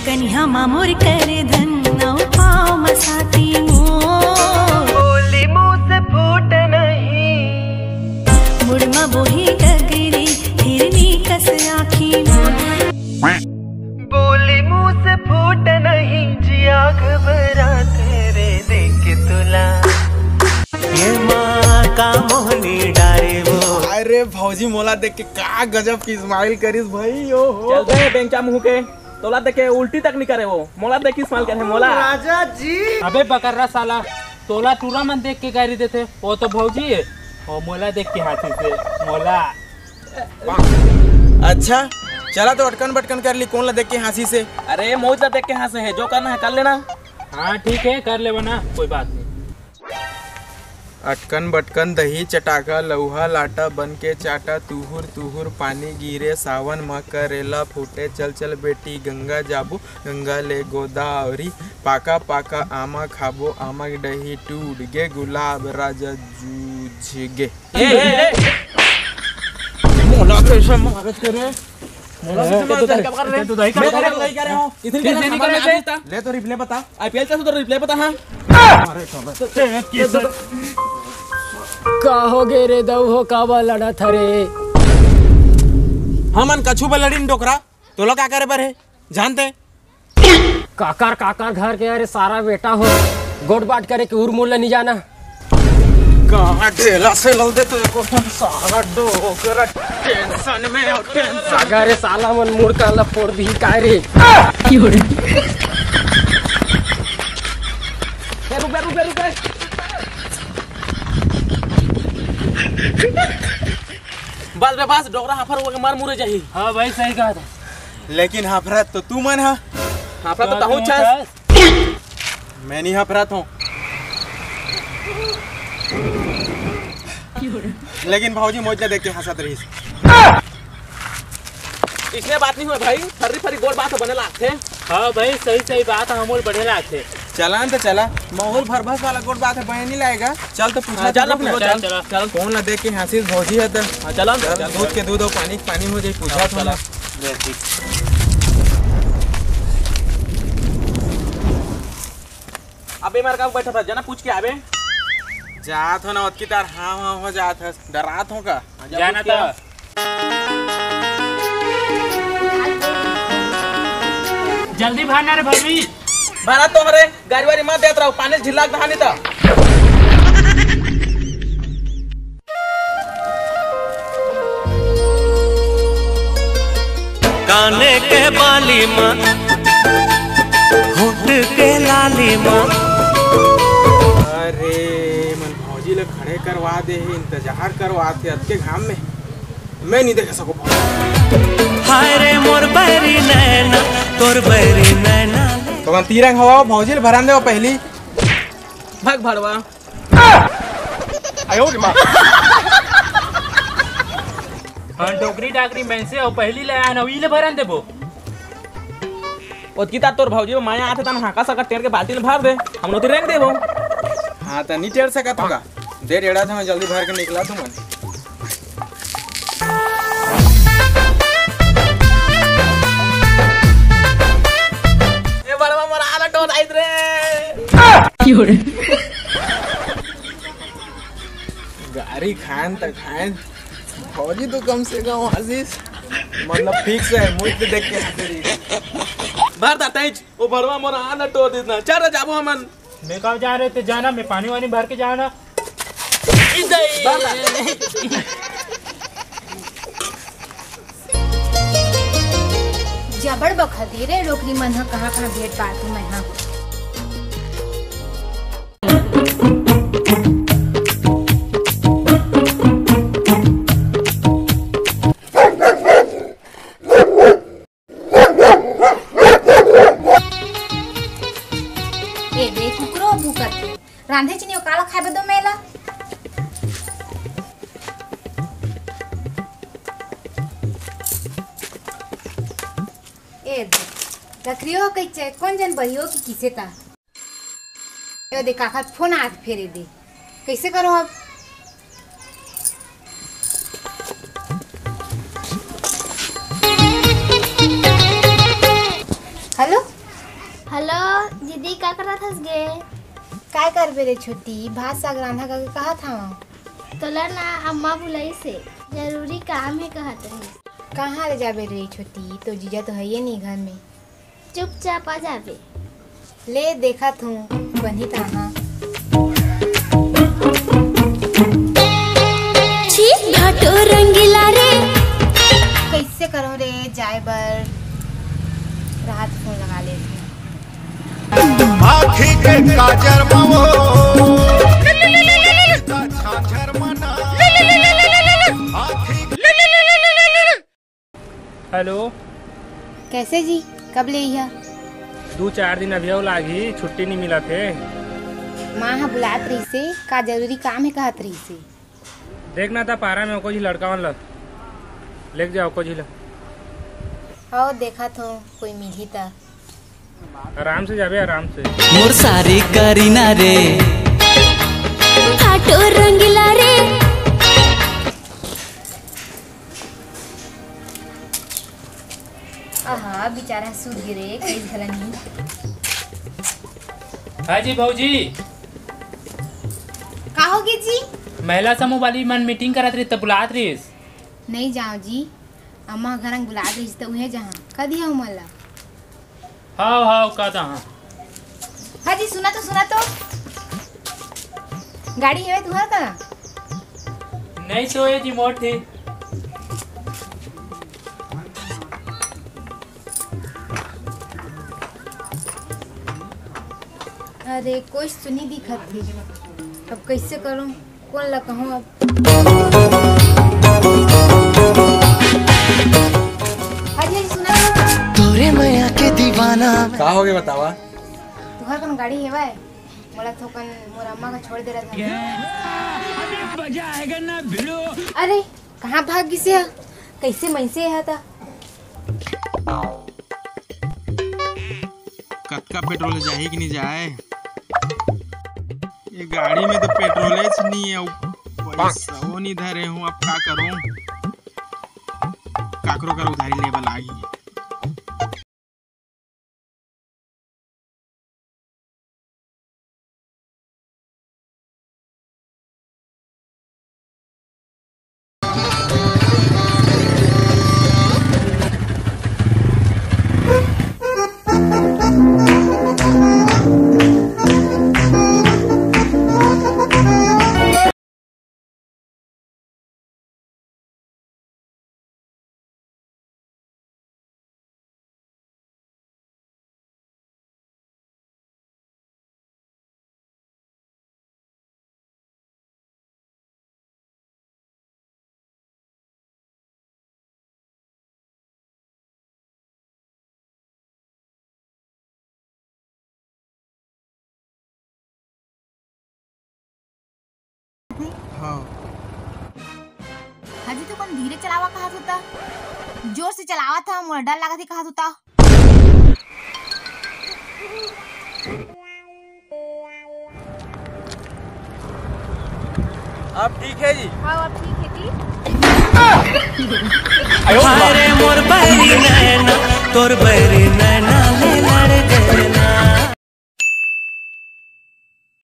कन्या मामोर कर धन नौ पाँव मसाती मोर बोली मुँह से फूट नहीं मुड़मा बोही डगरी हिरनी कस आखी मोर बोली मुँह से फूट नहीं जिया घबरा तेरे देख तुला ये माँ का मोहनी डारे वो। अरे भौजी मोला देख के का गजब की स्माइल करिस भाई। ओ हो चल गए बेंचा मुंह के तोला देख के उल्टी तक नहीं करे वो मोला देख के स्माइल करे मोला। राजा जी अबे बकर्रा साला तोला टूरा मन देख के गाड़ी देते वो तो भौजी है और मोला देख के हाथी से मोला। अच्छा चला तो अटकन बटकन कर ली कौन ला देख के हंसी से। अरे मौज ला देख के हंसे है जो करना है कर लेना। हाँ ठीक है कर ले बना कोई बात नहीं। अटकन बटकन दही चटाका लौहा लाटा बन के चाटा तुहुर तुहुर पानी गिरे सावन म करेला फूटे चल चल बेटी गंगा जाबू गंगा ले गोदावरी पाका पाका आमा खाबो आमा दही टूट गे गुलाब राजा जूझ गे। मोला कैसे मगज करे ले तो रिप्ले बता आईपीएल से तो रिप्ले बता। हाँ का हो गे रे दऊ हो काबा लड़ा थरे हमन कछु बलड़ीन डोकरा तो लोग क्या करे बर है जानते काकर काकर घर के अरे सारा बेटा हो गोट बाट करे कि उर मूल नहीं जाना कहाँ ढेला से लल दे तो एको सारा डोकरा टेंशन में हो टेंशन। अगर साला मन मुड़ का लफोड़ दी काय रे रुपए रुपए रुपए बस बे बस डोकरा हाफर हो के मार मुरे जाही। हाँ भाई सही कहा था लेकिन हफरत तो तू मन है हाफरा तो ताहू छस मैं नहीं हफरत हूँ। लेकिन भाजी मौज देख के हंसत रही इसने बात नहीं हुई भाई फर्री फर्री गोल बात बने लागते। हाँ भाई सही सही बात हमोल बढ़े लागते। चला तो चला माहौल भरभस वाला गोट बात है बहन नहीं लाएगा। चल तो पूछा चल अपने चल चल चल कौन ला देख के हंसी भौजी है तो चला दूध के दूध और पानी के पानी हो जाए पूछा चला। अबे मार का बैठा था जना पूछ के आवे जात हो ना उसकी तार हाँ हाँ हो जात है डरात हो का जाना था जल्दी भागना रे भाभी भाड़ा तो हमारे गाड़ी वाड़ी मत देत रहो पानी झिल्ला के दहानी था। काने के बाली माँ होठ के लाली माँ। अरे मन भौजी ले खड़े करवा दे इंतजार करवा थे अत के घाम में मैं नहीं देख सको। हाय रे मोर बैरी नैना तोर बैरी नैना तो तीरंग हवा भौजी ले भरान दे पहली भाग भड़वा आयो रे मां हाँ डोकरी डाकरी मैं से और पहली ले आया ना वही ले भरन देबो और किता तोर भौजी माया आते तन हाका सका टेर के बाल्टी में भर दे हम लोग रेंग देबो। हाँ तो नहीं टेर सकत होगा दे डेढ़ा था मैं जल्दी भर के निकला तू मन। ए बड़वा मोर आला टोन आइत रे गाड़ी खान तक खान फौजी तो कम से कम आशीष मतलब फिक्स है मुझ पे देख के भर दा तेज ओ बड़वा मोर आला टो देना चल जाबो हमन। मैं कब जा रहे थे जाना मैं पानी वानी भर के जाना जबड़ बखती रे रोकली मन हा कहाँ कहाँ भेट पाती मैं हा ए देख कुकरो भूकत रांधे चिनी काला खाबे दो मेला ए रखरियो कई कौन जन बहियो कि किसे ता ए दे काका फोन हाथ फेरे दे कैसे करो अब हेलो घुस गे। काय करबे रे छोटी, भात साग रांधा करके कहा था। तोला ना अम्मा बुलाई से जरूरी काम है कहत रही। कहाँ ले जाबे रे छोटी, तो जीजा तो है ये नहीं घर में। चुपचाप आ जाबे। ले देखा तू बनी कहाँ। छी घाटो रंगीला रे। कैसे करो रे जाए बर, रात फोन लगा ले। आँखी के काजर मवो झांझर मना हेलो, कैसे जी, कब ले यह? 2-4 दिन अभी लागी, छुट्टी नहीं मिला थे। माँ हाँ बुलात रही से, का जरूरी काम है कहत रही से। देखना था पारा में को जी लड़का वन लेके जाओ को जी ला। और देखा तो कोई मिली था। आराम से जाबे, आराम से। मोर सारी करीना रे घाटो रंगीला रे। आहा बेचारा सूत गिरे, कई घलनी। हाँ जी भौजी, का होगी जी? महिला समूह वाली मन मीटिंग करत रही तब बुलात रही। नहीं जाओ जी, अम्मा घर बुला रही तो उहे जहाँ कदी है मला। हाँ हाँ कहता हाँ। हाँ जी सुना तो गाड़ी है तुम्हारा का? नहीं तो ये जी मोट थी। अरे कुछ सुनी दिखत थी, अब कैसे करूं, कौन ला कहूं अब। हाँ जी सुना। तोरे मैया के दीवाना। का हो गया बतावा? तुहर कौन गाड़ी है भाई? मोला थोकन मोर अम्मा का छोड़ दे रहा था। मजा आएगा ना भिड़ो। अरे कहाँ भाग गई से, कैसे मैसे है था? कत्का पेट्रोल जाए कि नहीं जाए? ये गाड़ी में तो पेट्रोल नहीं है, पैसा वो नहीं धरे हूँ, अब क्या करूँ? काकरो कर उधारी लेवल आ गई। हाँ हाजी तो कौन धीरे चलावा कहा होता, जोर से चलावा था, मोर डर लगा थी कहा होता। अब ठीक है जी? हाँ अब ठीक है जी। अरे मोर बहरी नैना, तोर बहरी नैना